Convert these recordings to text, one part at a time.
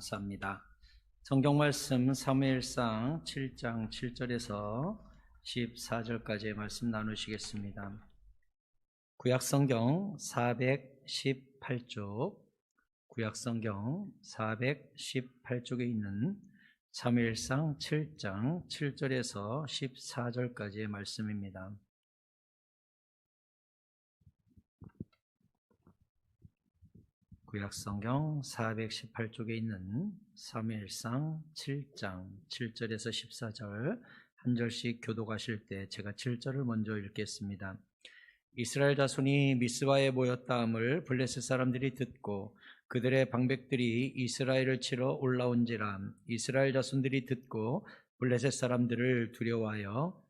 감사합니다. 성경 말씀 사무엘상 7장 7절에서 14절까지의 말씀 나누시겠습니다. 구약성경 418쪽, 구약성경 418쪽에 있는 사무엘상 7장 7절에서 14절까지의 말씀입니다. 구약성경 418쪽에 있는 사무엘상 7장 7절에서 14절 한 절씩 교독하실 때 제가 7절을 먼저 읽겠습니다. 이스라엘 자손이 미스바에 모였다함을 블레셋 사람들이 듣고 그들의 방백들이 이스라엘을 치러 올라온지라. 이스라엘 자손들이 듣고 블레셋 사람들을 두려워하여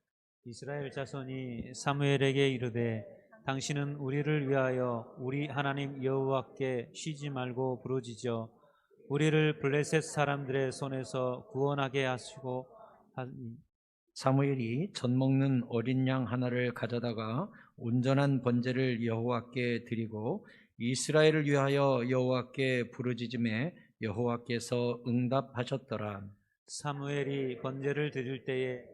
이스라엘 자손이 사무엘에게 이르되 당신은 우리를 위하여 우리 하나님 여호와께 쉬지 말고 부르짖어 우리를 블레셋 사람들의 손에서 구원하게 하시고 하니. 사무엘이 젖 먹는 어린 양 하나를 가져다가 온전한 번제를 여호와께 드리고 이스라엘을 위하여 여호와께 부르짖음에 여호와께서 응답하셨더라. 사무엘이 번제를 드릴 때에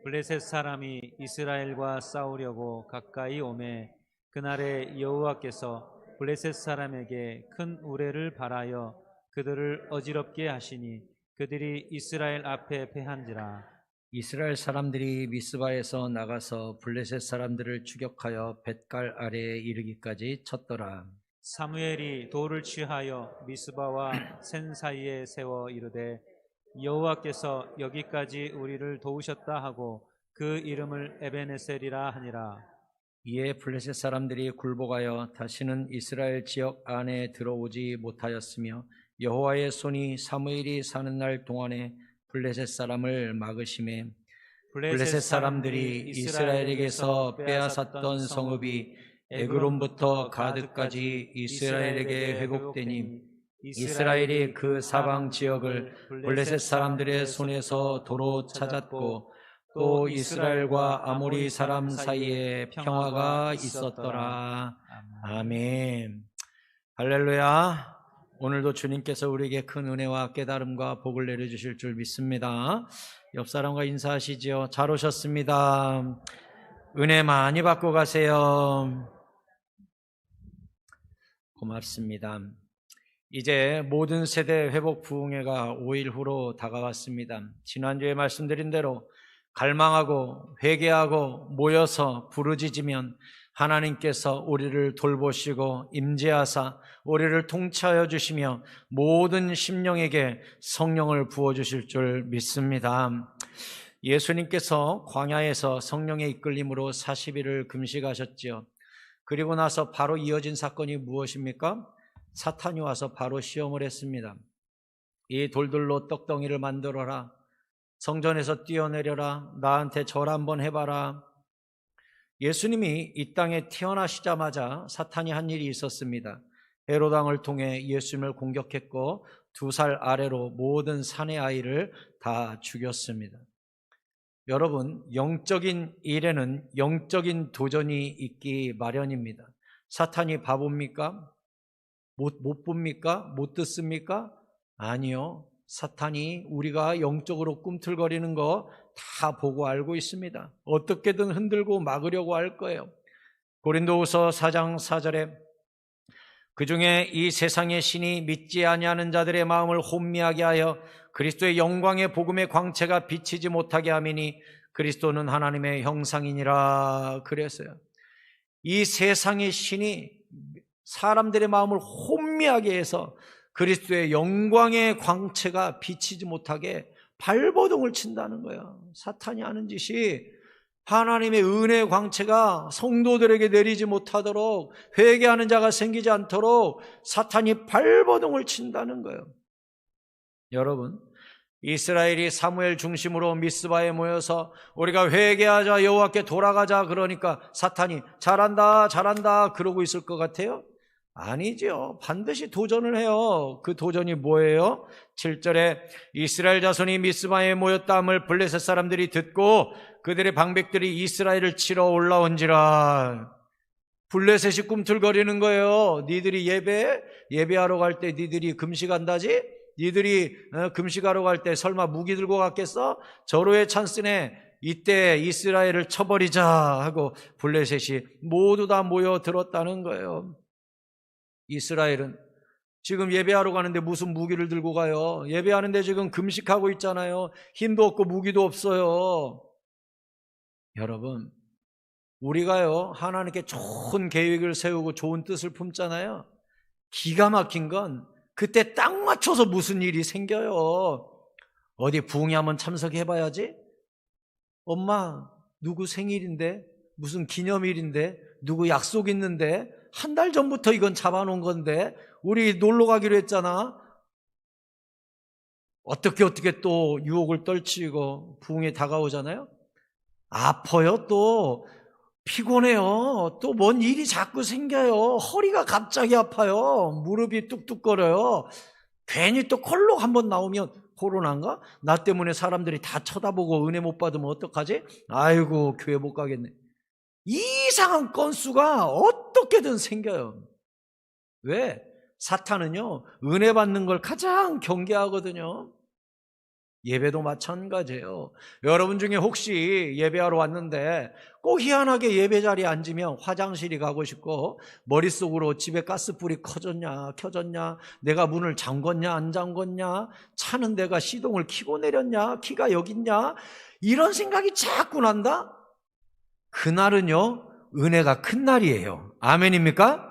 블레셋 사람이 이스라엘과 싸우려고 가까이 오매 그날에 여호와께서 블레셋 사람에게 큰 우레를 발하여 그들을 어지럽게 하시니 그들이 이스라엘 앞에 패한지라. 이스라엘 사람들이 미스바에서 나가서 블레셋 사람들을 추격하여 뱃갈 아래에 이르기까지 쳤더라. 사무엘이 돌을 취하여 미스바와 센 사이에 세워 이르되 여호와께서 여기까지 우리를 도우셨다 하고 그 이름을 에베네셀이라 하니라. 이에 블레셋 사람들이 굴복하여 다시는 이스라엘 지역 안에 들어오지 못하였으며 여호와의 손이 사무엘이 사는 날 동안에 블레셋 사람을 막으심에 블레셋 사람들이 이스라엘에게서 빼앗았던 성읍이 에그론부터 가드까지 이스라엘에게 회복되니 이스라엘이 그 사방 지역을 블레셋 사람들의 손에서 도로 찾았고 또 이스라엘과 아모리 사람 사이에 평화가 있었더라. 아멘. 할렐루야. 오늘도 주님께서 우리에게 큰 은혜와 깨달음과 복을 내려주실 줄 믿습니다. 옆 사람과 인사하시지요. 잘 오셨습니다. 은혜 많이 받고 가세요. 고맙습니다. 이제 모든 세대 회복 부흥회가 5일 후로 다가왔습니다. 지난주에 말씀드린 대로 갈망하고 회개하고 모여서 부르짖으면 하나님께서 우리를 돌보시고 임재하사 우리를 통치하여 주시며 모든 심령에게 성령을 부어주실 줄 믿습니다. 예수님께서 광야에서 성령의 이끌림으로 40일을 금식하셨지요. 그리고 나서 바로 이어진 사건이 무엇입니까? 사탄이 와서 바로 시험을 했습니다. 이 돌들로 떡덩이를 만들어라. 성전에서 뛰어내려라. 나한테 절 한번 해봐라. 예수님이 이 땅에 태어나시자마자 사탄이 한 일이 있었습니다. 헤롯 왕을 통해 예수님을 공격했고 2살 아래로 모든 사내 아이를 다 죽였습니다. 여러분, 영적인 일에는 영적인 도전이 있기 마련입니다. 사탄이 바보입니까? 못 봅니까? 못 듣습니까? 아니요. 사탄이 우리가 영적으로 꿈틀거리는 거 다 보고 알고 있습니다. 어떻게든 흔들고 막으려고 할 거예요. 고린도후서 4장 4절에 그 중에 이 세상의 신이 믿지 아니하는 자들의 마음을 혼미하게 하여 그리스도의 영광의 복음의 광채가 비치지 못하게 함이니 그리스도는 하나님의 형상이니라 그랬어요. 이 세상의 신이 사람들의 마음을 혼미하게 해서 그리스도의 영광의 광채가 비치지 못하게 발버둥을 친다는 거예요. 사탄이 하는 짓이 하나님의 은혜의 광채가 성도들에게 내리지 못하도록 회개하는 자가 생기지 않도록 사탄이 발버둥을 친다는 거예요. 여러분, 이스라엘이 사무엘 중심으로 미스바에 모여서 우리가 회개하자, 여호와께 돌아가자 그러니까 사탄이 잘한다 그러고 있을 것 같아요? 아니죠. 반드시 도전을 해요. 그 도전이 뭐예요? 7절에 이스라엘 자손이 미스바에 모였다함을 블레셋 사람들이 듣고 그들의 방백들이 이스라엘을 치러 올라온지라. 블레셋이 꿈틀거리는 거예요. 니들이 예배하러 갈 때 니들이 금식한다지? 니들이 금식하러 갈 때 설마 무기 들고 갔겠어? 절호의 찬스네. 이때 이스라엘을 쳐버리자 하고 블레셋이 모두 다 모여들었다는 거예요. 이스라엘은 지금 예배하러 가는데 무슨 무기를 들고 가요? 예배하는데 지금 금식하고 있잖아요. 힘도 없고 무기도 없어요. 여러분, 우리가요 하나님께 좋은 계획을 세우고 좋은 뜻을 품잖아요. 기가 막힌 건 그때 딱 맞춰서 무슨 일이 생겨요. 어디 부흥회 한번 참석해봐야지. 엄마 누구 생일인데, 무슨 기념일인데, 누구 약속 있는데, 한 달 전부터 이건 잡아놓은 건데 우리 놀러 가기로 했잖아. 어떻게 또 유혹을 떨치고 부흥회 다가오잖아요. 아파요. 또 피곤해요. 또 뭔 일이 자꾸 생겨요. 허리가 갑자기 아파요. 무릎이 뚝뚝거려요. 괜히 또 콜록 한번 나오면 코로나인가? 나 때문에 사람들이 다 쳐다보고 은혜 못 받으면 어떡하지? 아이고 교회 못 가겠네. 이상한 건수가 어떻게든 생겨요. 왜? 사탄은요 은혜 받는 걸 가장 경계하거든요. 예배도 마찬가지예요. 여러분 중에 혹시 예배하러 왔는데 꼭 희한하게 예배 자리에 앉으면 화장실이 가고 싶고 머릿속으로 집에 가스불이 켜졌냐 내가 문을 잠궜냐 안 잠궜냐, 차는 내가 시동을 켜고 내렸냐, 키가 여기 있냐, 이런 생각이 자꾸 난다? 그날은요 은혜가 큰 날이에요. 아멘입니까?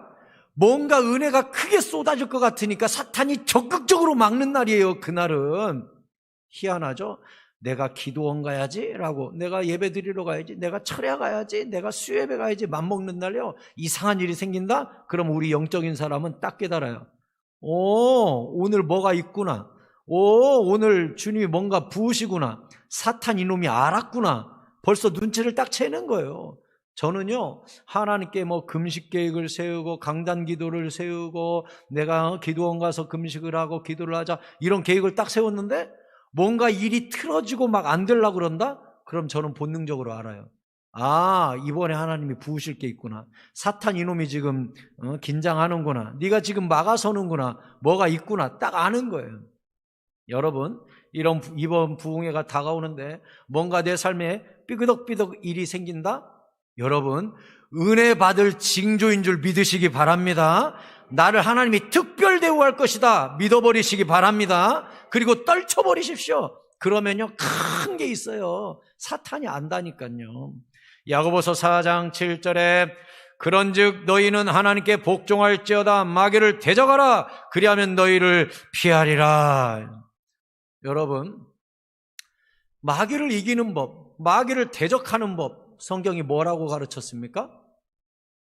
뭔가 은혜가 크게 쏟아질 것 같으니까 사탄이 적극적으로 막는 날이에요. 그날은. 희한하죠? 내가 기도원 가야지 라고, 내가 예배 드리러 가야지, 내가 철야 가야지, 내가 수예배 가야지 맘먹는 날요 이상한 일이 생긴다? 그럼 우리 영적인 사람은 딱 깨달아요. 오늘 뭐가 있구나. 오늘 주님이 뭔가 부으시구나. 사탄 이놈이 알았구나. 벌써 눈치를 딱 채는 거예요. 저는요 하나님께 뭐 금식 계획을 세우고 강단 기도를 세우고 내가 기도원 가서 금식을 하고 기도를 하자 이런 계획을 딱 세웠는데 뭔가 일이 틀어지고 막 안 되려고 그런다? 그럼 저는 본능적으로 알아요. 아, 이번에 하나님이 부으실 게 있구나. 사탄 이놈이 지금 긴장하는구나. 네가 지금 막아서는구나. 뭐가 있구나. 딱 아는 거예요. 여러분, 이번 부흥회가 다가오는데 뭔가 내 삶에 삐그덕삐덕 일이 생긴다? 여러분, 은혜 받을 징조인 줄 믿으시기 바랍니다. 나를 하나님이 특별 대우할 것이다 믿어버리시기 바랍니다. 그리고 떨쳐버리십시오. 그러면요 큰 게 있어요. 사탄이 안다니까요. 야고보서 4장 7절에 그런즉 너희는 하나님께 복종할지어다 마귀를 대적하라 그리하면 너희를 피하리라. 여러분, 마귀를 이기는 법, 마귀를 대적하는 법, 성경이 뭐라고 가르쳤습니까?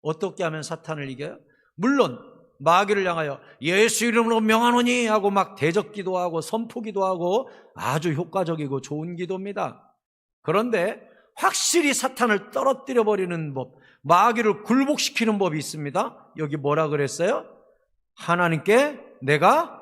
어떻게 하면 사탄을 이겨요? 물론 마귀를 향하여 예수 이름으로 명하노니 하고 막 대적기도 하고 선포기도 하고 아주 효과적이고 좋은 기도입니다. 그런데 확실히 사탄을 떨어뜨려 버리는 법, 마귀를 굴복시키는 법이 있습니다. 여기 뭐라 그랬어요? 하나님께 내가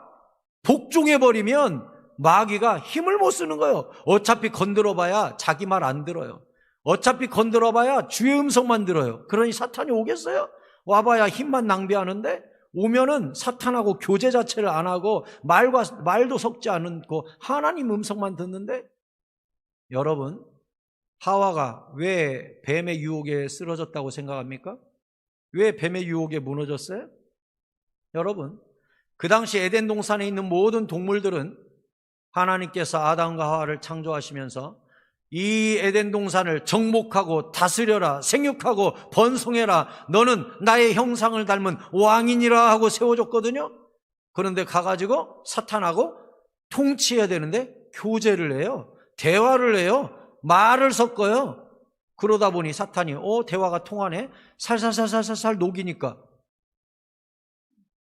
복종해 버리면 마귀가 힘을 못 쓰는 거예요. 어차피 건드려 봐야 자기 말 안 들어요. 어차피 건드려 봐야 주의 음성만 들어요. 그러니 사탄이 오겠어요? 와봐야 힘만 낭비하는데, 오면은 사탄하고 교제 자체를 안 하고 말도 섞지 않고 하나님 음성만 듣는데, 여러분, 하와가 왜 뱀의 유혹에 쓰러졌다고 생각합니까? 왜 뱀의 유혹에 무너졌어요? 여러분, 그 당시 에덴 동산에 있는 모든 동물들은 하나님께서 아담과 하와를 창조하시면서 이 에덴 동산을 정복하고 다스려라, 생육하고 번성해라, 너는 나의 형상을 닮은 왕이니라 하고 세워줬거든요. 그런데 가가지고 사탄하고 통치해야 되는데 교제를 해요. 대화를 해요. 말을 섞어요. 그러다 보니 사탄이 대화가 통하네. 살살살살살 녹이니까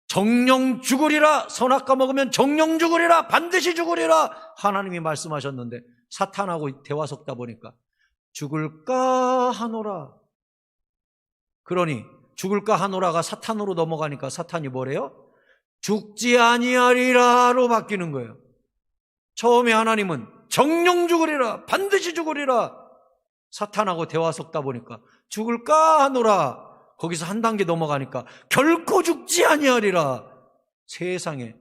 정령 죽으리라, 선악과 먹으면 정령 죽으리라, 반드시 죽으리라 하나님이 말씀하셨는데 사탄하고 대화 섞다 보니까 죽을까 하노라. 그러니 죽을까 하노라가 사탄으로 넘어가니까 사탄이 뭐래요? 죽지 아니하리라로 바뀌는 거예요. 처음에 하나님은 정령 죽으리라, 반드시 죽으리라. 사탄하고 대화 섞다 보니까 죽을까 하노라. 거기서 한 단계 넘어가니까 결코 죽지 아니하리라. 세상에,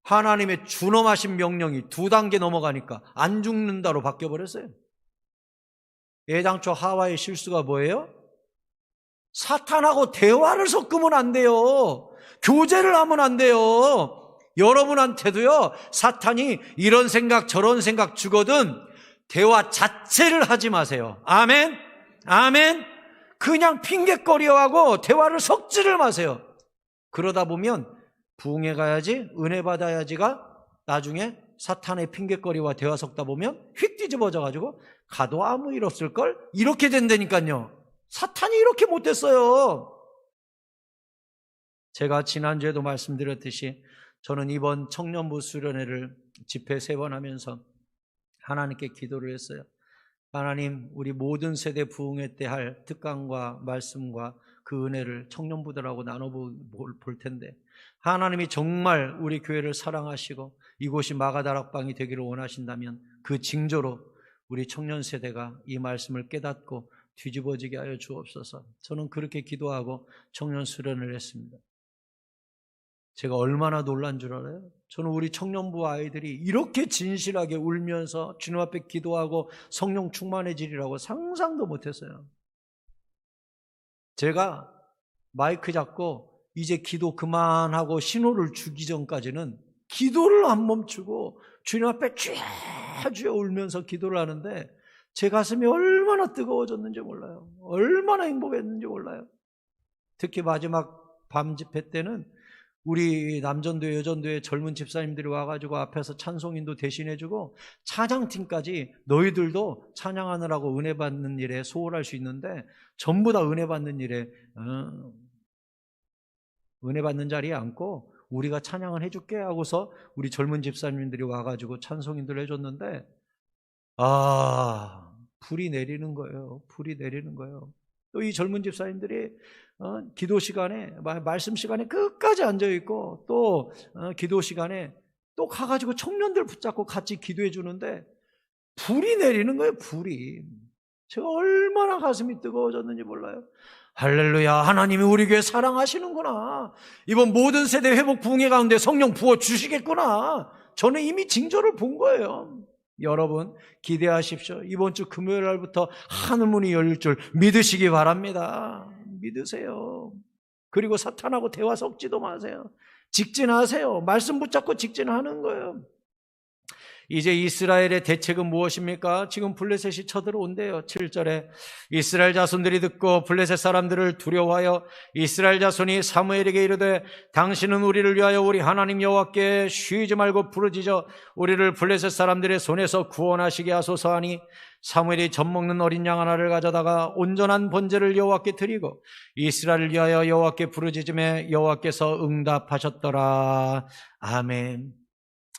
하나님의 준엄하신 명령이 2단계 넘어가니까 안 죽는다로 바뀌어버렸어요. 애당초 하와의 실수가 뭐예요? 사탄하고 대화를 섞으면 안 돼요. 교제를 하면 안 돼요. 여러분한테도요, 사탄이 이런 생각 저런 생각 주거든 대화 자체를 하지 마세요. 아멘? 아멘? 그냥 핑계거리하고 대화를 섞지를 마세요. 그러다 보면 부흥회 가야지, 은혜 받아야지가 나중에 사탄의 핑계거리와 대화 섞다 보면 휙 뒤집어져가지고 가도 아무 일 없을걸? 이렇게 된다니까요. 사탄이 이렇게 못됐어요. 제가 지난주에도 말씀드렸듯이 저는 이번 청년부 수련회를 집회 3번 하면서 하나님께 기도를 했어요. 하나님, 우리 모든 세대 부흥회 때 할 특강과 말씀과 그 은혜를 청년부들하고 나눠볼 텐데 하나님이 정말 우리 교회를 사랑하시고 이곳이 마가다락방이 되기를 원하신다면 그 징조로 우리 청년 세대가 이 말씀을 깨닫고 뒤집어지게 하여 주옵소서. 저는 그렇게 기도하고 청년 수련을 했습니다. 제가 얼마나 놀란 줄 알아요? 저는 우리 청년부 아이들이 이렇게 진실하게 울면서 주님 앞에 기도하고 성령 충만해지리라고 상상도 못했어요. 제가 마이크 잡고 이제 기도 그만하고 신호를 주기 전까지는 기도를 안 멈추고 주님 앞에 주여 울면서 기도를 하는데 제 가슴이 얼마나 뜨거워졌는지 몰라요. 얼마나 행복했는지 몰라요. 특히 마지막 밤 집회 때는 우리 남전도회 여전도회 젊은 집사님들이 와가지고 앞에서 찬송인도 대신해주고 찬양팀까지 너희들도 찬양하느라고 은혜 받는 일에 소홀할 수 있는데 전부 다 은혜 받는 일에 은혜 받는 자리에 앉고 우리가 찬양을 해줄게 하고서 우리 젊은 집사님들이 와가지고 찬송인들 해줬는데 불이 내리는 거예요. 불이 내리는 거예요. 또 이 젊은 집사님들이 기도 시간에 말씀 시간에 끝까지 앉아있고 또 기도 시간에 또 가가지고 청년들 붙잡고 같이 기도해 주는데 불이 내리는 거예요. 불이. 제가 얼마나 가슴이 뜨거워졌는지 몰라요. 할렐루야, 하나님이 우리 교회 사랑하시는구나. 이번 모든 세대 회복 부흥회 가운데 성령 부어주시겠구나. 저는 이미 징조를 본 거예요. 여러분 기대하십시오. 이번 주 금요일 날부터 하늘문이 열릴 줄 믿으시기 바랍니다. 믿으세요. 그리고 사탄하고 대화 섞지도 마세요. 직진하세요. 말씀 붙잡고 직진하는 거예요. 이제 이스라엘의 대책은 무엇입니까? 지금 블레셋이 쳐들어온대요. 7절에 이스라엘 자손들이 듣고 블레셋 사람들을 두려워하여 이스라엘 자손이 사무엘에게 이르되 당신은 우리를 위하여 우리 하나님 여호와께 쉬지 말고 부르짖어 우리를 블레셋 사람들의 손에서 구원하시게 하소서 하니 사무엘이 젖먹는 어린 양 하나를 가져다가 온전한 번제를 여호와께 드리고 이스라엘을 위하여 여호와께 부르짖음에 여호와께서 응답하셨더라. 아멘.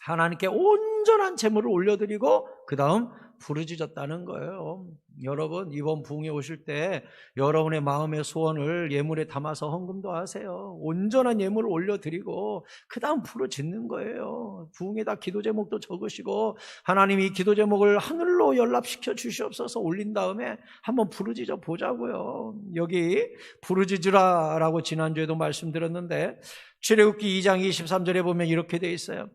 하나님께 온전한 제물을 올려드리고 그 다음 부르짖었다는 거예요. 여러분 이번 부흥에 오실 때 여러분의 마음의 소원을 예물에 담아서 헌금도 하세요. 온전한 예물을 올려드리고 그 다음 부르짖는 거예요. 부흥에다 기도 제목도 적으시고 하나님이 이 기도 제목을 하늘로 연락시켜 주시옵소서 올린 다음에 한번 부르짖어 보자고요. 여기 부르짖으라라고 지난주에도 말씀드렸는데 출애굽기 2장 23절에 보면 이렇게 돼 있어요.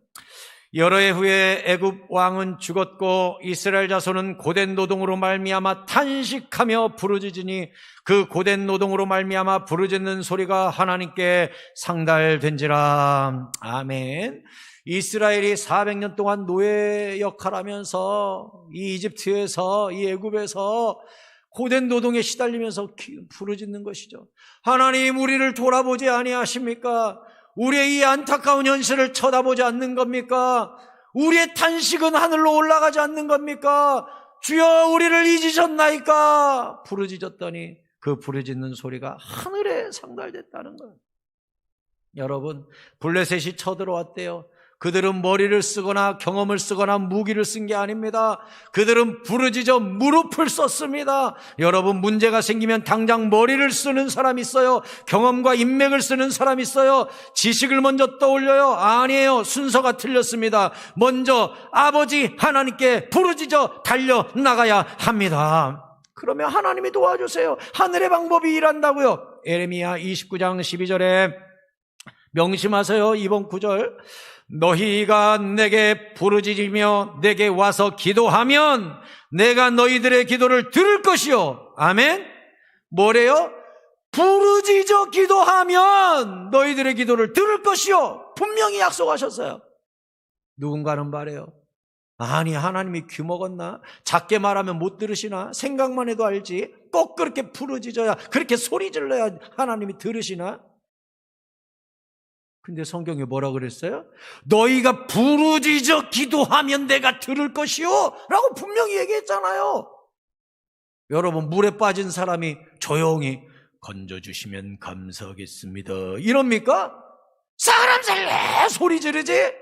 여러 해 후에 애굽 왕은 죽었고 이스라엘 자손은 고된 노동으로 말미암아 탄식하며 부르짖으니 그 고된 노동으로 말미암아 부르짖는 소리가 하나님께 상달된지라. 아멘. 이스라엘이 400년 동안 노예 역할하면서 이 이집트에서 이 애굽에서 고된 노동에 시달리면서 부르짖는 것이죠. 하나님 우리를 돌아보지 아니하십니까? 우리의 이 안타까운 현실을 쳐다보지 않는 겁니까? 우리의 탄식은 하늘로 올라가지 않는 겁니까? 주여 우리를 잊으셨나이까? 부르짖었더니 그 부르짖는 소리가 하늘에 상달됐다는 거예요. 여러분 블레셋이 쳐들어왔대요. 그들은 머리를 쓰거나 경험을 쓰거나 무기를 쓴 게 아닙니다. 그들은 부르짖어 무릎을 썼습니다. 여러분 문제가 생기면 당장 머리를 쓰는 사람이 있어요. 경험과 인맥을 쓰는 사람이 있어요. 지식을 먼저 떠올려요. 아니에요. 순서가 틀렸습니다. 먼저 아버지 하나님께 부르짖어 달려나가야 합니다. 그러면 하나님이 도와주세요. 하늘의 방법이 일한다고요. 에레미야 29장 12절에 명심하세요. 이번 구절 너희가 내게 부르짖으며 내게 와서 기도하면 내가 너희들의 기도를 들을 것이요. 아멘. 뭐래요? 부르짖어 기도하면 너희들의 기도를 들을 것이요. 분명히 약속하셨어요. 누군가는 말해요. 아니, 하나님이 귀 먹었나? 작게 말하면 못 들으시나? 생각만 해도 알지. 꼭 그렇게 부르짖어야, 그렇게 소리 질러야 하나님이 들으시나? 근데 성경에 뭐라 그랬어요? 너희가 부르짖어 기도하면 내가 들을 것이요 라고 분명히 얘기했잖아요. 여러분, 물에 빠진 사람이 조용히 건져주시면 감사하겠습니다 이럽니까? 사람 살래 소리 지르지?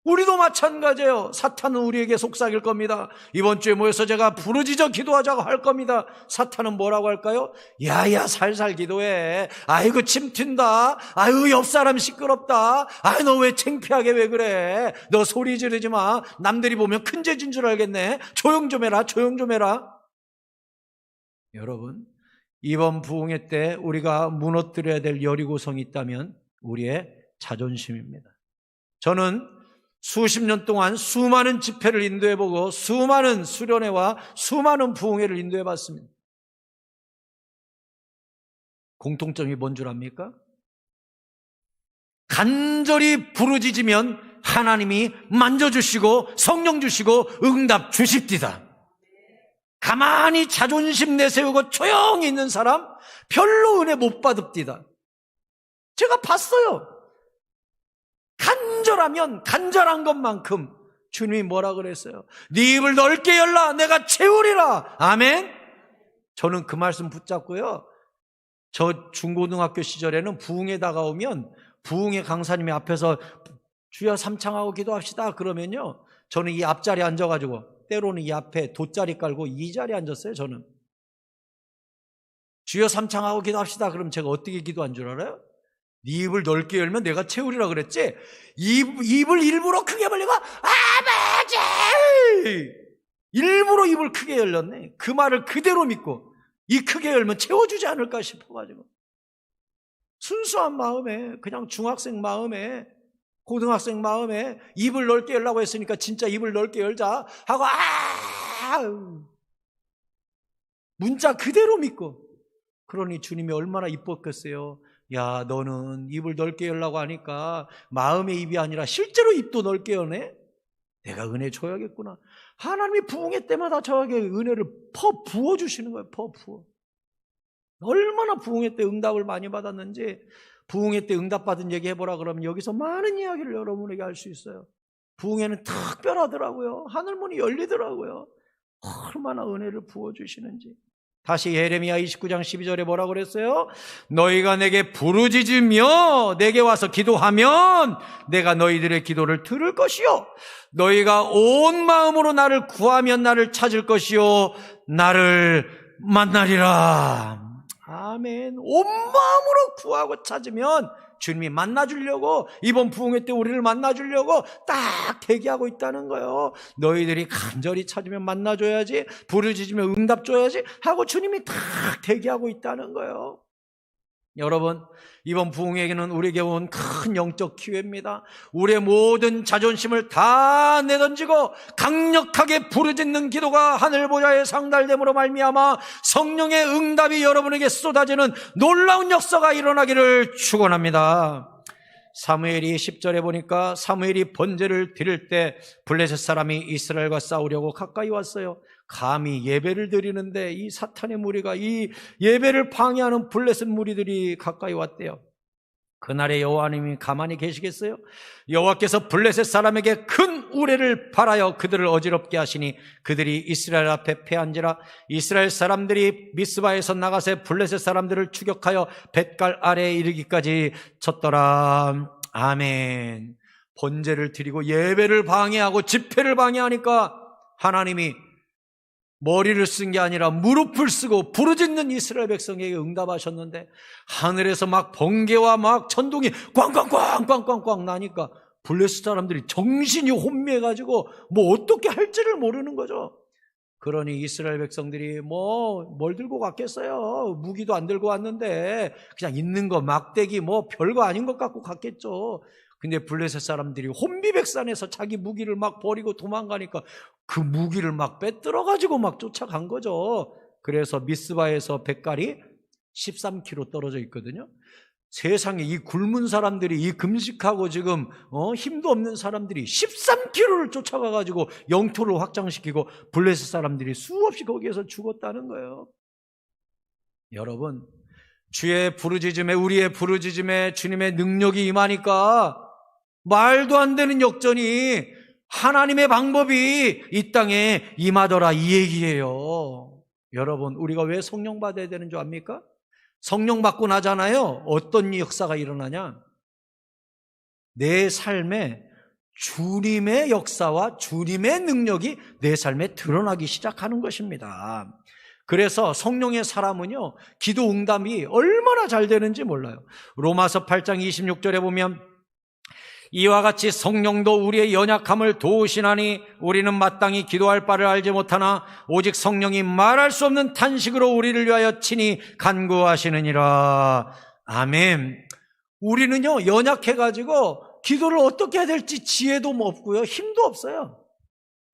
우리도 마찬가지예요. 사탄은 우리에게 속삭일 겁니다. 이번 주에 모여서 제가 부르짖어 기도하자고 할 겁니다. 사탄은 뭐라고 할까요? 야야 살살 기도해. 아이고 침 튄다. 아이고 옆 사람 시끄럽다. 아이 너 왜 창피하게 왜 그래? 너 소리 지르지 마. 남들이 보면 큰 죄진 줄 알겠네. 조용 좀 해라. 조용 좀 해라. 여러분, 이번 부흥회 때 우리가 무너뜨려야 될 여리고성이 있다면 우리의 자존심입니다. 저는 수십 년 동안 수많은 집회를 인도해보고 수많은 수련회와 수많은 부흥회를 인도해봤습니다. 공통점이 뭔 줄 압니까? 간절히 부르짖으면 하나님이 만져주시고 성령 주시고 응답 주십디다. 가만히 자존심 내세우고 조용히 있는 사람 별로 은혜 못 받읍디다. 제가 봤어요. 간절하면 간절한 것만큼 주님이 뭐라 그랬어요? 네 입을 넓게 열라 내가 채우리라. 아멘. 저는 그 말씀 붙잡고요, 저 중고등학교 시절에는 부흥회 다가오면 부흥회 강사님이 앞에서 주여 삼창하고 기도합시다 그러면요, 저는 이 앞자리에 앉아가지고 때로는 이 앞에 돗자리 깔고 이 자리에 앉았어요. 저는 주여 삼창하고 기도합시다 그러면 제가 어떻게 기도한 줄 알아요? 네 입을 넓게 열면 내가 채우리라 그랬지. 입을 일부러 크게 벌리고 아버지 일부러 입을 크게 열렸네. 그 말을 그대로 믿고 이 크게 열면 채워주지 않을까 싶어가지고 순수한 마음에, 그냥 중학생 마음에, 고등학생 마음에 입을 넓게 열라고 했으니까 진짜 입을 넓게 열자 하고 문자 그대로 믿고, 그러니 주님이 얼마나 이뻤겠어요. 야, 너는 입을 넓게 열라고 하니까 마음의 입이 아니라 실제로 입도 넓게 여네? 내가 은혜 줘야겠구나. 하나님이 부흥회 때마다 저에게 은혜를 퍼 부어주시는 거예요. 퍼 부어. 얼마나 부흥회 때 응답을 많이 받았는지, 부흥회 때 응답받은 얘기 해보라 그러면 여기서 많은 이야기를 여러분에게 할 수 있어요. 부흥회는 특별하더라고요. 하늘문이 열리더라고요. 얼마나 은혜를 부어주시는지. 다시 예레미야 29장 12절에 뭐라 그랬어요? 너희가 내게 부르짖으며 내게 와서 기도하면 내가 너희들의 기도를 들을 것이요 너희가 온 마음으로 나를 구하면 나를 찾을 것이요 나를 만나리라. 아멘. 온 마음으로 구하고 찾으면 주님이 만나주려고, 이번 부흥회 때 우리를 만나주려고 딱 대기하고 있다는 거예요. 너희들이 간절히 찾으면 만나줘야지, 부르짖으면 응답 줘야지 하고 주님이 딱 대기하고 있다는 거예요. 여러분, 이번 부흥회는 우리에게 온 큰 영적 기회입니다. 우리의 모든 자존심을 다 내던지고 강력하게 부르짖는 기도가 하늘보좌에 상달됨으로 말미암아 성령의 응답이 여러분에게 쏟아지는 놀라운 역사가 일어나기를 축원합니다. 사무엘이 10절에 보니까 사무엘이 번제를 드릴 때 블레셋 사람이 이스라엘과 싸우려고 가까이 왔어요. 감히 예배를 드리는데 이 사탄의 무리가, 이 예배를 방해하는 블레셋 무리들이 가까이 왔대요. 그날에 여호와 하나님이 가만히 계시겠어요? 여호와께서 블레셋 사람에게 큰 우레를 발하여 그들을 어지럽게 하시니 그들이 이스라엘 앞에 패한지라. 이스라엘 사람들이 미스바에서 나가서 블레셋 사람들을 추격하여 뱃갈 아래에 이르기까지 쳤더라. 아멘. 번제를 드리고 예배를 방해하고 집회를 방해하니까 하나님이 머리를 쓴 게 아니라 무릎을 쓰고 부르짖는 이스라엘 백성에게 응답하셨는데, 하늘에서 막 번개와 막 천둥이 꽝꽝꽝 나니까 블레셋 사람들이 정신이 혼미해가지고 뭐 어떻게 할지를 모르는 거죠. 그러니 이스라엘 백성들이 뭘 들고 갔겠어요. 무기도 안 들고 왔는데 그냥 있는 거 막대기 별거 아닌 것 갖고 갔겠죠. 근데 블레셋 사람들이 혼비백산에서 자기 무기를 막 버리고 도망가니까 그 무기를 막 빼들어가지고 막 쫓아간 거죠. 그래서 미스바에서 벳갈이 13km 떨어져 있거든요. 세상에 이 굶은 사람들이, 이 금식하고 지금 힘도 없는 사람들이 13km를 쫓아가가지고 영토를 확장시키고 블레셋 사람들이 수없이 거기에서 죽었다는 거예요. 여러분, 주의 부르짖음에, 우리의 부르짖음에 주님의 능력이 임하니까 말도 안 되는 역전이, 하나님의 방법이 이 땅에 임하더라, 이 얘기예요. 여러분, 우리가 왜 성령 받아야 되는 줄 압니까? 성령 받고 나잖아요. 어떤 역사가 일어나냐? 내 삶에 주님의 역사와 주님의 능력이 내 삶에 드러나기 시작하는 것입니다. 그래서 성령의 사람은요, 기도 응답이 얼마나 잘 되는지 몰라요. 로마서 8장 26절에 보면 이와 같이 성령도 우리의 연약함을 도우시나니 우리는 마땅히 기도할 바를 알지 못하나 오직 성령이 말할 수 없는 탄식으로 우리를 위하여 친히 간구하시느니라. 아멘. 우리는요, 연약해가지고 기도를 어떻게 해야 될지 지혜도 없고요, 힘도 없어요.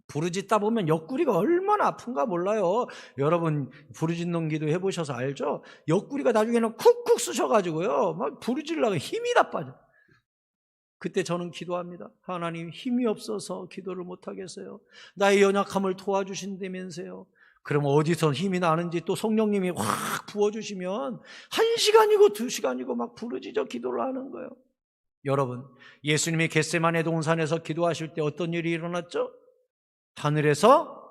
부르짖다 보면 옆구리가 얼마나 아픈가 몰라요. 여러분 부르짖는 기도 해보셔서 알죠? 옆구리가 나중에는 쿡쿡 쑤셔가지고요, 막 부르짖으려고 힘이 다 빠져. 그때 저는 기도합니다. 하나님, 힘이 없어서 기도를 못하겠어요. 나의 연약함을 도와주신다면서요. 그럼 어디서 힘이 나는지 또 성령님이 확 부어주시면 1시간이고 2시간이고 막 부르짖어 기도를 하는 거예요. 여러분, 예수님이 겟세마네 동산에서 기도하실 때 어떤 일이 일어났죠? 하늘에서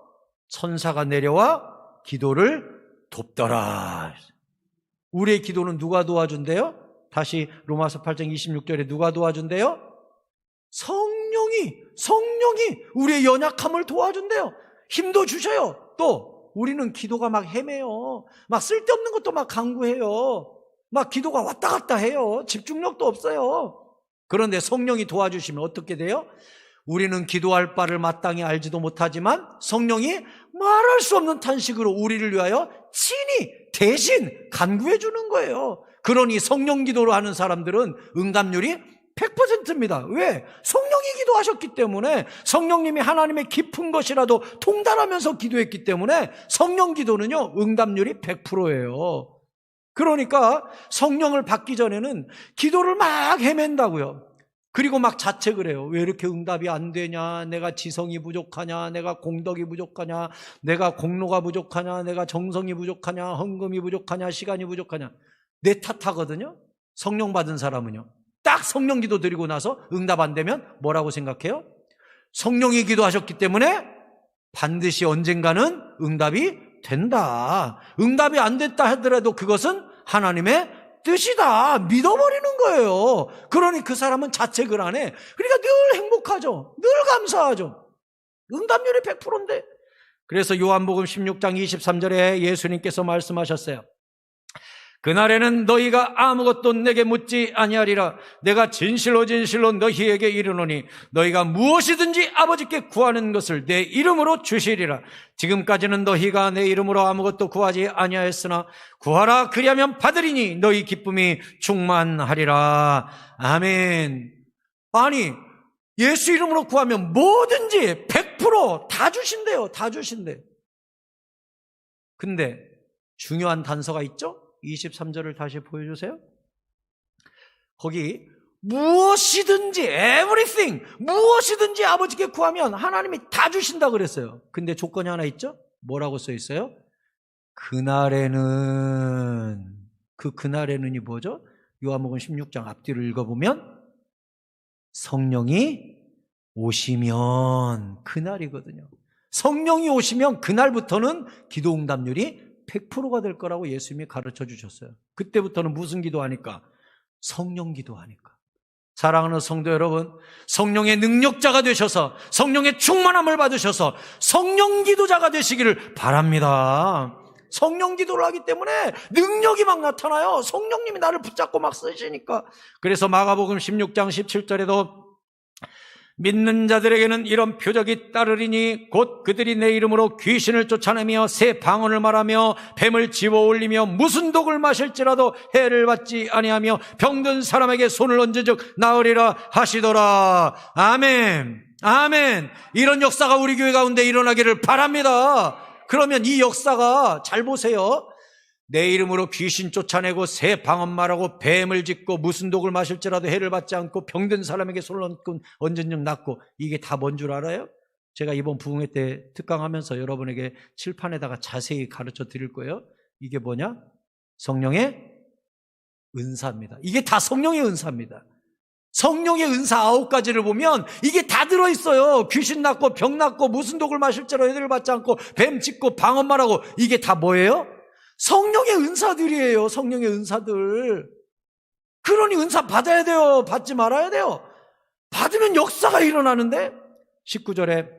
천사가 내려와 기도를 돕더라. 우리의 기도는 누가 도와준대요? 다시 로마서 8장 26절에 누가 도와준대요? 성령이 우리의 연약함을 도와준대요. 힘도 주셔요. 또 우리는 기도가 막 헤매요. 막 쓸데없는 것도 막 간구해요. 막 기도가 왔다 갔다 해요. 집중력도 없어요. 그런데 성령이 도와주시면 어떻게 돼요? 우리는 기도할 바를 마땅히 알지도 못하지만 성령이 말할 수 없는 탄식으로 우리를 위하여 친히 대신 간구해 주는 거예요. 그러니 성령 기도를 하는 사람들은 응답률이 100%입니다. 왜? 성령이 기도하셨기 때문에, 성령님이 하나님의 깊은 것이라도 통달하면서 기도했기 때문에 성령 기도는요, 응답률이 100%예요. 그러니까 성령을 받기 전에는 기도를 막 헤맨다고요. 그리고 막 자책을 해요. 왜 이렇게 응답이 안 되냐? 내가 지성이 부족하냐? 내가 공덕이 부족하냐? 내가 공로가 부족하냐? 내가 정성이 부족하냐? 헌금이 부족하냐? 시간이 부족하냐? 내 탓하거든요. 성령 받은 사람은요, 딱 성령 기도 드리고 나서 응답 안 되면 뭐라고 생각해요? 성령이 기도하셨기 때문에 반드시 언젠가는 응답이 된다. 응답이 안 됐다 하더라도 그것은 하나님의 뜻이다. 믿어버리는 거예요. 그러니 그 사람은 자책을 안 해. 그러니까 늘 행복하죠. 늘 감사하죠. 응답률이 100%인데. 그래서 요한복음 16장 23절에 예수님께서 말씀하셨어요. 그날에는 너희가 아무것도 내게 묻지 아니하리라. 내가 진실로 진실로 너희에게 이르노니 너희가 무엇이든지 아버지께 구하는 것을 내 이름으로 주시리라. 지금까지는 너희가 내 이름으로 아무것도 구하지 아니하였으나 구하라 그리하면 받으리니 너희 기쁨이 충만하리라. 아멘. 아니, 예수 이름으로 구하면 뭐든지 100%다 주신대요. 다 주신대. 근데 중요한 단서가 있죠? 23절을 다시 보여주세요. 거기 무엇이든지, everything, 무엇이든지 아버지께 구하면 하나님이 다 주신다 그랬어요. 근데 조건이 하나 있죠? 뭐라고 써 있어요? 그날에는이 뭐죠? 요한복음 16장 앞뒤를 읽어보면 성령이 오시면, 그날이거든요. 성령이 오시면 그날부터는 기도 응답률이 100%가 될 거라고 예수님이 가르쳐 주셨어요. 그때부터는 무슨 기도하니까? 성령 기도하니까. 사랑하는 성도 여러분, 성령의 능력자가 되셔서 성령의 충만함을 받으셔서 성령 기도자가 되시기를 바랍니다. 성령 기도를 하기 때문에 능력이 막 나타나요. 성령님이 나를 붙잡고 막 쓰시니까. 그래서 마가복음 16장 17절에도 믿는 자들에게는 이런 표적이 따르리니 곧 그들이 내 이름으로 귀신을 쫓아내며 새 방언을 말하며 뱀을 집어 올리며 무슨 독을 마실지라도 해를 받지 아니하며 병든 사람에게 손을 얹은즉 나으리라 하시더라. 아멘. 아멘. 이런 역사가 우리 교회 가운데 일어나기를 바랍니다. 그러면 이 역사가, 잘 보세요, 내 이름으로 귀신 쫓아내고 새 방언 말하고 뱀을 짚고 무슨 독을 마실지라도 해를 받지 않고 병든 사람에게 손을 얹고 언제쯤 낫고, 이게 다 뭔 줄 알아요? 제가 이번 부흥회 때 특강하면서 여러분에게 칠판에다가 자세히 가르쳐 드릴 거예요. 이게 뭐냐? 성령의 은사입니다. 이게 다 성령의 은사입니다. 성령의 은사 9가지를 보면 이게 다 들어있어요. 귀신 낫고 병 낫고 무슨 독을 마실지라도 해를 받지 않고 뱀 짚고 방언 말하고, 이게 다 뭐예요? 성령의 은사들이에요. 성령의 은사들. 그러니 은사 받아야 돼요? 받지 말아야 돼요? 받으면 역사가 일어나는데, 19절에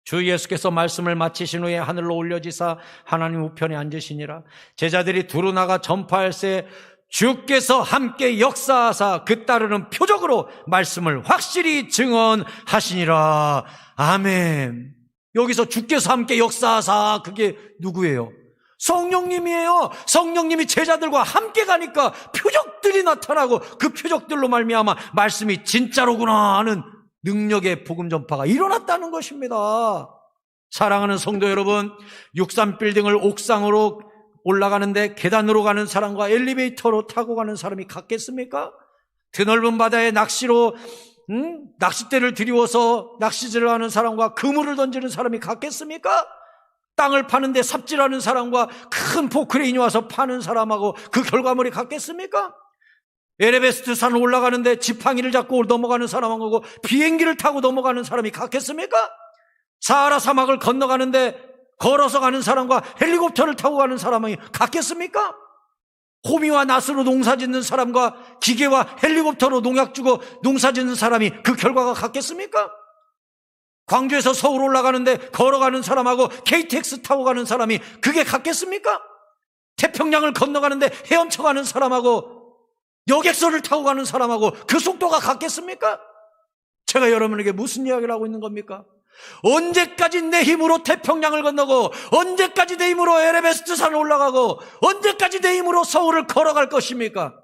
주 예수께서 말씀을 마치신 후에 하늘로 올려지사 하나님 우편에 앉으시니라. 제자들이 두루 나가 전파할새 주께서 함께 역사하사 그 따르는 표적으로 말씀을 확실히 증언하시니라. 아멘. 여기서 주께서 함께 역사하사, 그게 누구예요? 성령님이에요. 성령님이 제자들과 함께 가니까 표적들이 나타나고 그 표적들로 말미암아 말씀이 진짜로구나 하는 능력의 복음 전파가 일어났다는 것입니다. 사랑하는 성도 여러분, 63빌딩을 옥상으로 올라가는데 계단으로 가는 사람과 엘리베이터로 타고 가는 사람이 같겠습니까? 드넓은 바다에 낚시로 낚싯대를 들이워서 낚시질을 하는 사람과 그물을 던지는 사람이 같겠습니까? 땅을 파는데 삽질하는 사람과 큰 포크레인이 와서 파는 사람하고 그 결과물이 같겠습니까? 에베레스트 산을 올라가는데 지팡이를 잡고 넘어가는 사람하고 비행기를 타고 넘어가는 사람이 같겠습니까? 사하라 사막을 건너가는데 걸어서 가는 사람과 헬리콥터를 타고 가는 사람이 같겠습니까? 호미와 낫으로 농사 짓는 사람과 기계와 헬리콥터로 농약 주고 농사 짓는 사람이 그 결과가 같겠습니까? 광주에서 서울 올라가는데 걸어가는 사람하고 KTX 타고 가는 사람이 그게 같겠습니까? 태평양을 건너가는데 헤엄쳐 가는 사람하고 여객선을 타고 가는 사람하고 그 속도가 같겠습니까? 제가 여러분에게 무슨 이야기를 하고 있는 겁니까? 언제까지 내 힘으로 태평양을 건너고, 언제까지 내 힘으로 에베레스트 산을 올라가고, 언제까지 내 힘으로 서울을 걸어갈 것입니까?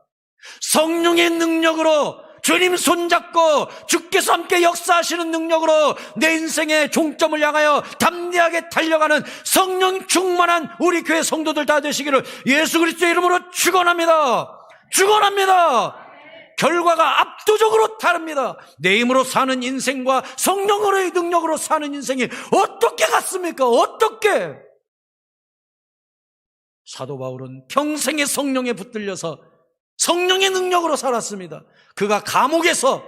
성령의 능력으로, 주님 손잡고 주께서 함께 역사하시는 능력으로 내 인생의 종점을 향하여 담대하게 달려가는 성령 충만한 우리 교회 성도들 다 되시기를 예수 그리스도의 이름으로 축원합니다. 축원합니다. 결과가 압도적으로 다릅니다. 내 힘으로 사는 인생과 성령으로의 능력으로 사는 인생이 어떻게 같습니까? 어떻게? 사도 바울은 평생의 성령에 붙들려서 성령의 능력으로 살았습니다. 그가 감옥에서,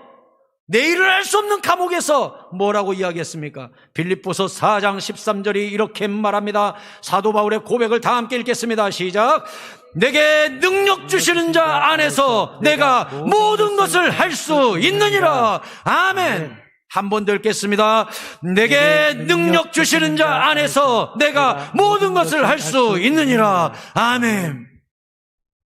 내일을 알 수 없는 감옥에서 뭐라고 이야기했습니까? 빌립보서 4장 13절이 이렇게 말합니다. 사도 바울의 고백을 다 함께 읽겠습니다. 시작. 내게 능력 주시는 자 안에서 내가 모든 것을 할 수 있느니라. 아멘. 한 번 더 읽겠습니다. 내게 능력 주시는 자 안에서 내가 모든 것을 할 수 있느니라. 아멘.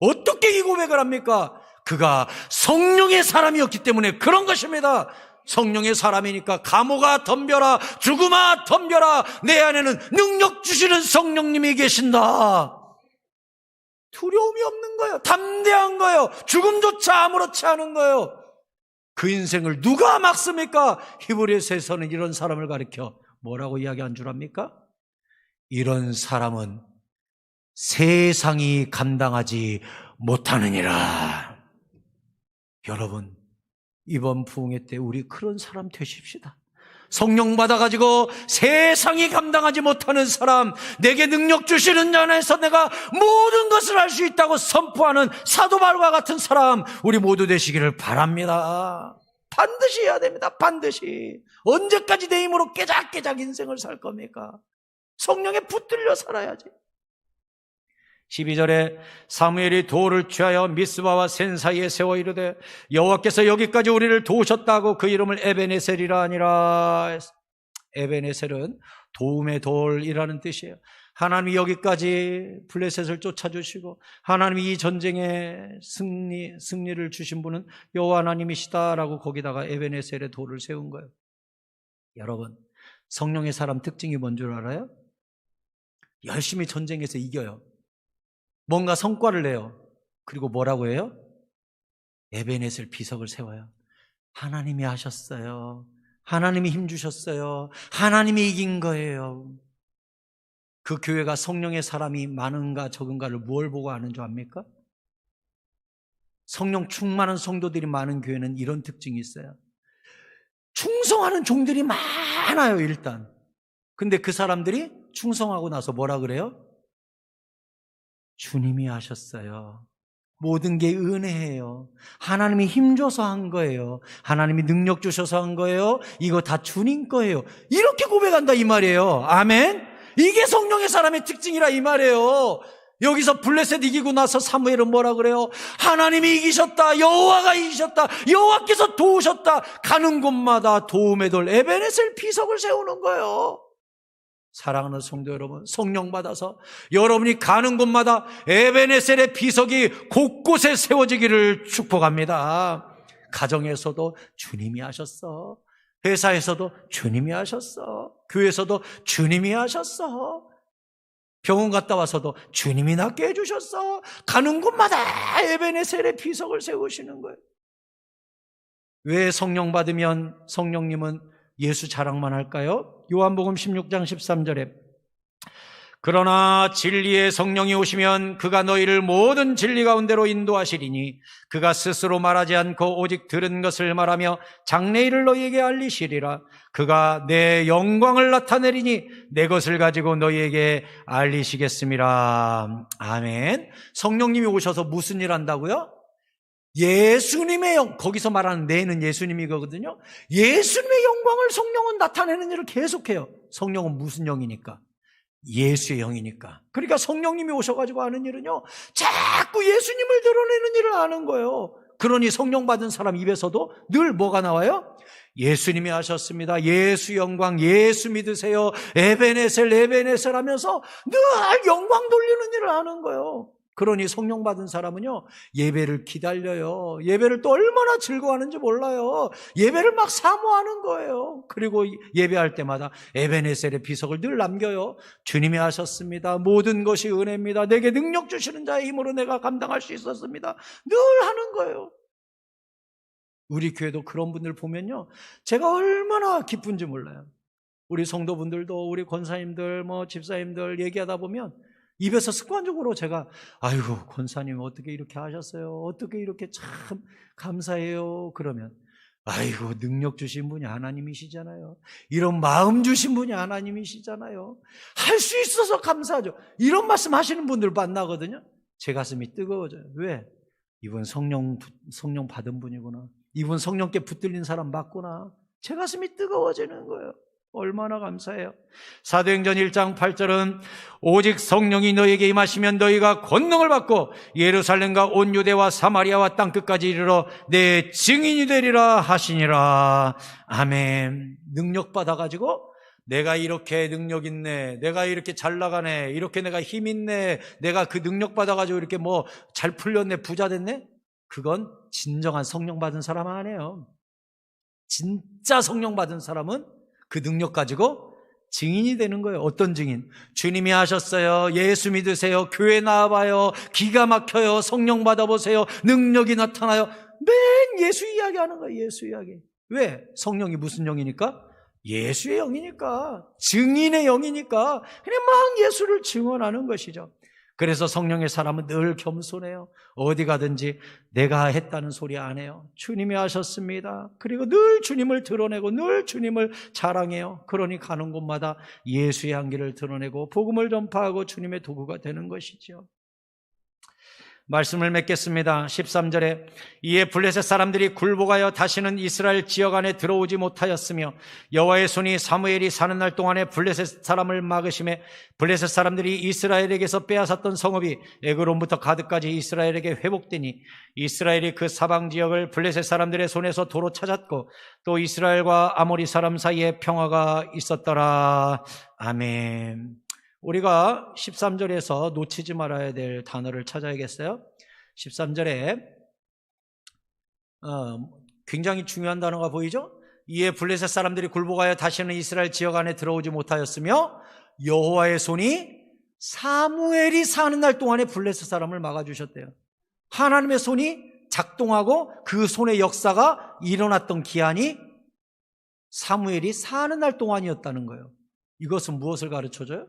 어떻게 이 고백을 합니까? 그가 성령의 사람이었기 때문에 그런 것입니다. 성령의 사람이니까 감옥아 덤벼라, 죽음아 덤벼라, 내 안에는 능력 주시는 성령님이 계신다. 두려움이 없는 거예요. 담대한 거예요. 죽음조차 아무렇지 않은 거예요. 그 인생을 누가 막습니까? 히브리서에서는 이런 사람을 가리켜 뭐라고 이야기한 줄 압니까? 이런 사람은 세상이 감당하지 못하느니라. 여러분, 이번 부흥회 때 우리 그런 사람 되십시다. 성령 받아가지고 세상이 감당하지 못하는 사람, 내게 능력 주시는 자 안에서 내가 모든 것을 할 수 있다고 선포하는 사도 바울과 같은 사람 우리 모두 되시기를 바랍니다. 반드시 해야 됩니다. 반드시. 언제까지 내 힘으로 깨작깨작 인생을 살 겁니까? 성령에 붙들려 살아야지. 12절에 사무엘이 돌을 취하여 미스바와 센 사이에 세워 이르되 여호와께서 여기까지 우리를 도우셨다고 그 이름을 에베네셀이라 하니라. 에베네셀은 도움의 돌이라는 뜻이에요. 하나님이 여기까지 블레셋을 쫓아주시고 하나님이 이 전쟁의 승리를 주신 분은 여호와 하나님이시다라고 거기다가 에베네셀의 돌을 세운 거예요. 여러분, 성령의 사람 특징이 뭔 줄 알아요? 열심히 전쟁에서 이겨요. 뭔가 성과를 내요. 그리고 뭐라고 해요? 에베네셀 비석을 세워요. 하나님이 하셨어요. 하나님이 힘주셨어요. 하나님이 이긴 거예요. 그 교회가 성령의 사람이 많은가 적은가를 뭘 보고 아는 줄 압니까? 성령 충만한 성도들이 많은 교회는 이런 특징이 있어요. 충성하는 종들이 많아요, 일단. 근데 그 사람들이 충성하고 나서 뭐라 그래요? 주님이 하셨어요. 모든 게 은혜예요. 하나님이 힘줘서 한 거예요. 하나님이 능력 주셔서 한 거예요. 이거 다 주님 거예요. 이렇게 고백한다 이 말이에요. 아멘. 이게 성령의 사람의 특징이라 이 말이에요. 여기서 블레셋 이기고 나서 사무엘은 뭐라 그래요? 하나님이 이기셨다. 여호와가 이기셨다. 여호와께서 도우셨다. 가는 곳마다 도움의 돌 에베네셀 비석을 세우는 거예요. 사랑하는 성도 여러분, 성령 받아서 여러분이 가는 곳마다 에베네셀의 비석이 곳곳에 세워지기를 축복합니다. 가정에서도 주님이 하셨어. 회사에서도 주님이 하셨어. 교회에서도 주님이 하셨어. 병원 갔다 와서도 주님이 낫게 해주셨어. 가는 곳마다 에베네셀의 비석을 세우시는 거예요. 왜 성령 받으면 성령님은 예수 자랑만 할까요? 요한복음 16장 13절에 그러나 진리의 성령이 오시면 그가 너희를 모든 진리 가운데로 인도하시리니 그가 스스로 말하지 않고 오직 들은 것을 말하며 장래일을 너희에게 알리시리라. 그가 내 영광을 나타내리니 내 것을 가지고 너희에게 알리시겠습니다. 아멘. 성령님이 오셔서 무슨 일 한다고요? 예수님의 거기서 말하는 내는 예수님이거든요. 예수님의 영광을 성령은 나타내는 일을 계속해요. 성령은 무슨 영이니까? 예수의 영이니까. 그러니까 성령님이 오셔가지고 하는 일은요, 자꾸 예수님을 드러내는 일을 하는 거예요. 그러니 성령 받은 사람 입에서도 늘 뭐가 나와요? 예수님이 하셨습니다. 예수 영광, 예수 믿으세요. 에베네셀, 에베네셀 하면서 늘 영광 돌리는 일을 하는 거예요. 그러니 성령 받은 사람은요, 예배를 기다려요. 예배를 또 얼마나 즐거워하는지 몰라요. 예배를 막 사모하는 거예요. 그리고 예배할 때마다 에베네셀의 비석을 늘 남겨요. 주님이 하셨습니다. 모든 것이 은혜입니다. 내게 능력 주시는 자의 힘으로 내가 감당할 수 있었습니다. 늘 하는 거예요. 우리 교회도 그런 분들 보면요, 제가 얼마나 기쁜지 몰라요. 우리 성도분들도 우리 권사님들, 집사님들 얘기하다 보면 입에서 습관적으로 제가 아이고 권사님 어떻게 이렇게 하셨어요? 어떻게 이렇게 참 감사해요? 그러면 아이고 능력 주신 분이 하나님이시잖아요. 이런 마음 주신 분이 하나님이시잖아요. 할 수 있어서 감사하죠. 이런 말씀 하시는 분들 만나거든요. 제 가슴이 뜨거워져요. 왜? 이분 성령 받은 분이구나. 이분 성령께 붙들린 사람 맞구나. 제 가슴이 뜨거워지는 거예요. 얼마나 감사해요. 사도행전 1장 8절은 오직 성령이 너희에게 임하시면 너희가 권능을 받고 예루살렘과 온 유대와 사마리아와 땅끝까지 이르러 내 증인이 되리라 하시니라. 아멘. 능력 받아가지고 내가 이렇게 능력 있네, 내가 이렇게 잘 나가네, 이렇게 내가 힘 있네, 내가 그 능력 받아가지고 이렇게 잘 풀렸네, 부자 됐네. 그건 진정한 성령 받은 사람 아니에요. 진짜 성령 받은 사람은 그 능력 가지고 증인이 되는 거예요. 어떤 증인? 주님이 하셨어요. 예수 믿으세요. 교회 나와봐요. 기가 막혀요. 성령 받아보세요. 능력이 나타나요. 맨 예수 이야기 하는 거예요. 예수 이야기. 왜? 성령이 무슨 영이니까? 예수의 영이니까. 증인의 영이니까. 그냥 막 예수를 증언하는 것이죠. 그래서 성령의 사람은 늘 겸손해요. 어디 가든지 내가 했다는 소리 안 해요. 주님이 하셨습니다. 그리고 늘 주님을 드러내고 늘 주님을 자랑해요. 그러니 가는 곳마다 예수의 향기를 드러내고 복음을 전파하고 주님의 도구가 되는 것이죠. 말씀을 맺겠습니다. 13절에 이에 블레셋 사람들이 굴복하여 다시는 이스라엘 지역 안에 들어오지 못하였으며 여호와의 손이 사무엘이 사는 날 동안에 블레셋 사람을 막으심에 블레셋 사람들이 이스라엘에게서 빼앗았던 성읍이 에그론부터 가드까지 이스라엘에게 회복되니 이스라엘이 그 사방 지역을 블레셋 사람들의 손에서 도로 찾았고 또 이스라엘과 아모리 사람 사이에 평화가 있었더라. 아멘. 우리가 13절에서 놓치지 말아야 될 단어를 찾아야겠어요. 13절에 굉장히 중요한 단어가 보이죠? 이에 블레셋 사람들이 굴복하여 다시는 이스라엘 지역 안에 들어오지 못하였으며 여호와의 손이 사무엘이 사는 날 동안에 블레셋 사람을 막아주셨대요. 하나님의 손이 작동하고 그 손의 역사가 일어났던 기한이 사무엘이 사는 날 동안이었다는 거예요. 이것은 무엇을 가르쳐줘요?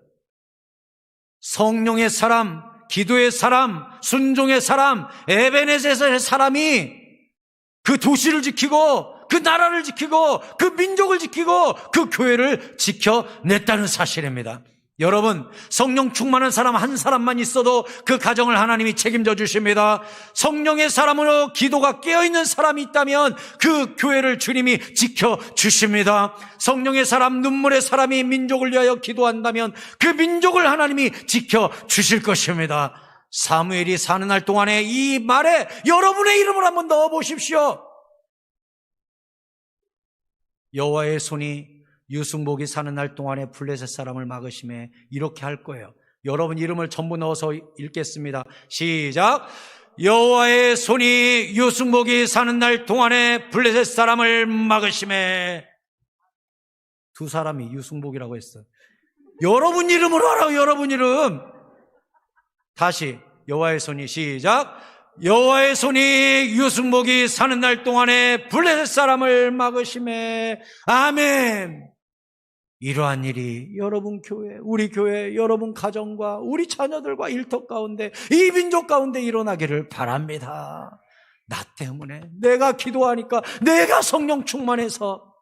성령의 사람, 기도의 사람, 순종의 사람, 에베네셀의 사람이 그 도시를 지키고 그 나라를 지키고 그 민족을 지키고 그 교회를 지켜냈다는 사실입니다. 여러분, 성령 충만한 사람 한 사람만 있어도 그 가정을 하나님이 책임져 주십니다. 성령의 사람으로 기도가 깨어있는 사람이 있다면 그 교회를 주님이 지켜주십니다. 성령의 사람, 눈물의 사람이 민족을 위하여 기도한다면 그 민족을 하나님이 지켜주실 것입니다. 사무엘이 사는 날 동안에 이 말에 여러분의 이름을 한번 넣어보십시오. 여호와의 손이 유승복이 사는 날 동안에 블레셋 사람을 막으심에 이렇게 할 거예요. 여러분 이름을 전부 넣어서 읽겠습니다. 시작. 여호와의 손이 유승복이 사는 날 동안에 블레셋 사람을 막으심에. 두 사람이 유승복이라고 했어요. 여러분 이름으로 하라고. 여러분 이름. 다시 여호와의 손이 시작. 여호와의 손이 유승복이 사는 날 동안에 블레셋 사람을 막으심에. 아멘. 이러한 일이 여러분 교회, 우리 교회, 여러분 가정과 우리 자녀들과 일터 가운데, 이 민족 가운데 일어나기를 바랍니다. 나 때문에, 내가 기도하니까, 내가 성령 충만해서.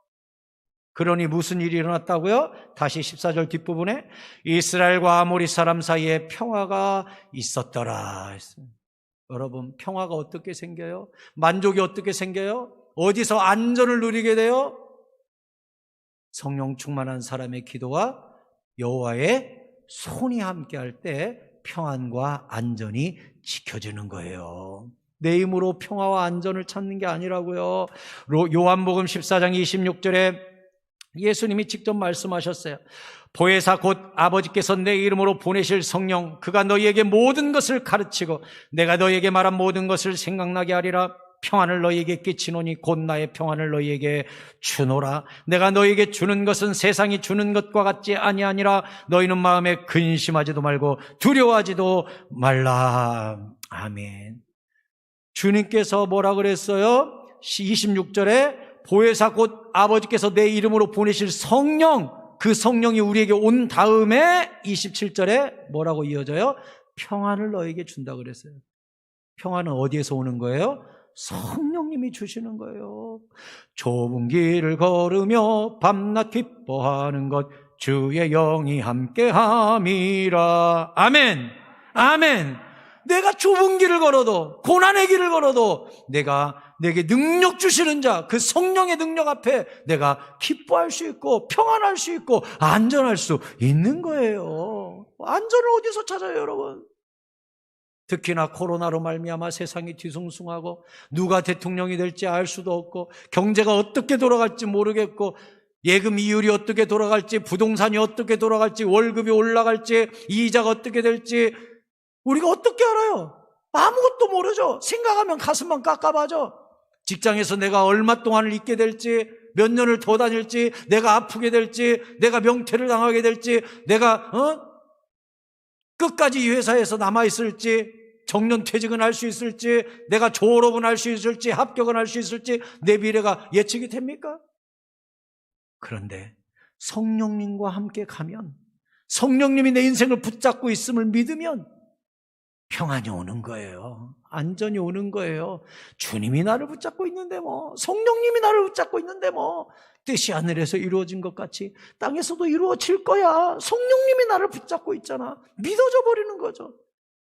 그러니 무슨 일이 일어났다고요? 다시 14절 뒷부분에 이스라엘과 아모리 사람 사이에 평화가 있었더라. 여러분, 평화가 어떻게 생겨요? 만족이 어떻게 생겨요? 어디서 안전을 누리게 돼요? 성령 충만한 사람의 기도와 여호와의 손이 함께할 때 평안과 안전이 지켜지는 거예요. 내 힘으로 평화와 안전을 찾는 게 아니라고요. 요한복음 14장 26절에 예수님이 직접 말씀하셨어요. 보혜사 곧 아버지께서 내 이름으로 보내실 성령, 그가 너희에게 모든 것을 가르치고 내가 너희에게 말한 모든 것을 생각나게 하리라. 평안을 너희에게 끼치노니 곧 나의 평안을 너희에게 주노라. 내가 너희에게 주는 것은 세상이 주는 것과 같지 아니하니라. 너희는 마음에 근심하지도 말고 두려워하지도 말라. 아멘. 주님께서 뭐라 그랬어요? 26절에 보혜사 곧 아버지께서 내 이름으로 보내실 성령, 그 성령이 우리에게 온 다음에 27절에 뭐라고 이어져요? 평안을 너희에게 준다고 그랬어요. 평안은 어디에서 오는 거예요? 성령님이 주시는 거예요. 좁은 길을 걸으며 밤낮 기뻐하는 것 주의 영이 함께함이라. 아멘. 아멘. 내가 좁은 길을 걸어도, 고난의 길을 걸어도 내게 능력 주시는 자, 그 성령의 능력 앞에 내가 기뻐할 수 있고 평안할 수 있고 안전할 수 있는 거예요. 안전을 어디서 찾아요, 여러분? 특히나 코로나로 말미암아 세상이 뒤숭숭하고 누가 대통령이 될지 알 수도 없고 경제가 어떻게 돌아갈지 모르겠고 예금 이율이 어떻게 돌아갈지, 부동산이 어떻게 돌아갈지, 월급이 올라갈지, 이자가 어떻게 될지 우리가 어떻게 알아요? 아무것도 모르죠. 생각하면 가슴만 깝깝하죠. 직장에서 내가 얼마 동안을 있게 될지, 몇 년을 더 다닐지, 내가 아프게 될지, 내가 명퇴를 당하게 될지, 내가 끝까지 이 회사에서 남아있을지, 정년퇴직은 할 수 있을지, 내가 졸업은 할 수 있을지, 합격은 할 수 있을지, 내 미래가 예측이 됩니까? 그런데 성령님과 함께 가면, 성령님이 내 인생을 붙잡고 있음을 믿으면 평안이 오는 거예요. 안전이 오는 거예요. 주님이 나를 붙잡고 있는데 뭐, 성령님이 나를 붙잡고 있는데 뭐, 뜻이 하늘에서 이루어진 것 같이 땅에서도 이루어질 거야. 성령님이 나를 붙잡고 있잖아. 믿어져 버리는 거죠.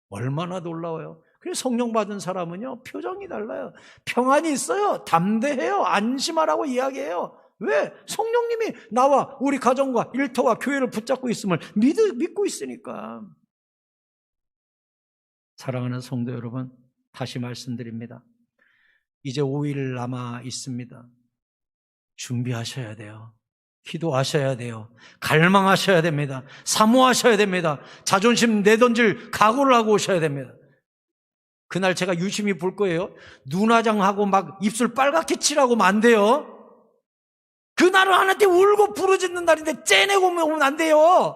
얼마나 놀라워요. 그래서 성령 받은 사람은요, 표정이 달라요. 평안이 있어요. 담대해요. 안심하라고 이야기해요. 왜? 성령님이 나와 우리 가정과 일터와 교회를 붙잡고 있음을 믿고 있으니까. 사랑하는 성도 여러분, 다시 말씀드립니다. 이제 5일 남아 있습니다. 준비하셔야 돼요. 기도하셔야 돼요. 갈망하셔야 됩니다. 사모하셔야 됩니다. 자존심 내던질 각오를 하고 오셔야 됩니다. 그날 제가 유심히 볼 거예요. 눈화장하고 막 입술 빨갛게 칠하고 안 돼요. 그날은 하나님께 울고 부르짖는 날인데 째내고 오면 안 돼요.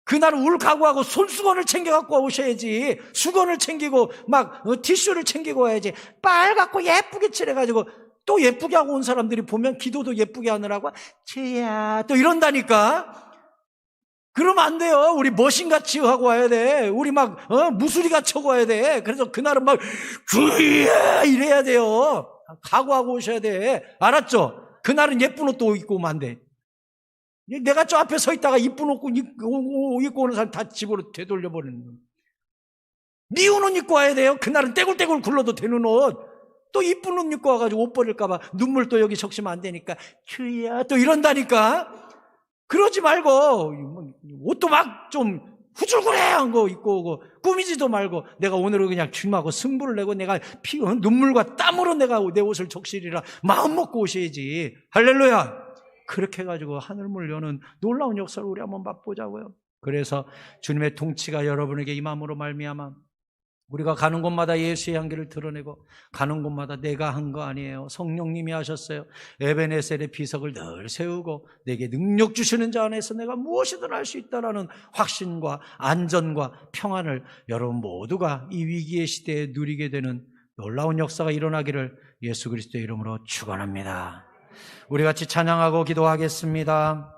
그날은 울 각오하고 손수건을 챙겨갖고 오셔야지. 수건을 챙기고 막 티슈를 챙기고 와야지. 빨갛고 예쁘게 칠해가지고 또 예쁘게 하고 온 사람들이 보면 기도도 예쁘게 하느라고 주야 또 이런다니까. 그러면 안 돼요. 우리 머신같이 하고 와야 돼. 우리 막 무수리같이 하고 와야 돼. 그래서 그날은 막 주야 이래야 돼요. 각오하고 오셔야 돼. 알았죠? 그날은 예쁜 옷도 입고 오면 안 돼. 내가 저 앞에 서 있다가 이쁜 옷 입고 오는 사람 다 집으로 되돌려버리는 거예요. 미운 옷 입고 와야 돼요. 그날은 떼굴떼굴 굴러도 되는 옷. 또 이쁜 옷 입고 와가지고 옷 버릴까봐 눈물 또 여기 적시면 안 되니까 주야 또 이런다니까. 그러지 말고 옷도 막 좀 후줄그레한 거 입고 오고 꾸미지도 말고 내가 오늘은 그냥 주님하고 승부를 내고 내가 눈물과 땀으로 내가 내 옷을 적시리라 마음 먹고 오셔야지. 할렐루야. 그렇게 해가지고 하늘문을 여는 놀라운 역사를 우리 한번 맛보자고요. 그래서 주님의 통치가 여러분에게 임함으로 말미암아 우리가 가는 곳마다 예수의 향기를 드러내고 가는 곳마다 내가 한 거 아니에요. 성령님이 하셨어요. 에베네셀의 비석을 늘 세우고 내게 능력 주시는 자 안에서 내가 무엇이든 할 수 있다라는 확신과 안전과 평안을 여러분 모두가 이 위기의 시대에 누리게 되는 놀라운 역사가 일어나기를 예수 그리스도의 이름으로 축원합니다. 우리 같이 찬양하고 기도하겠습니다.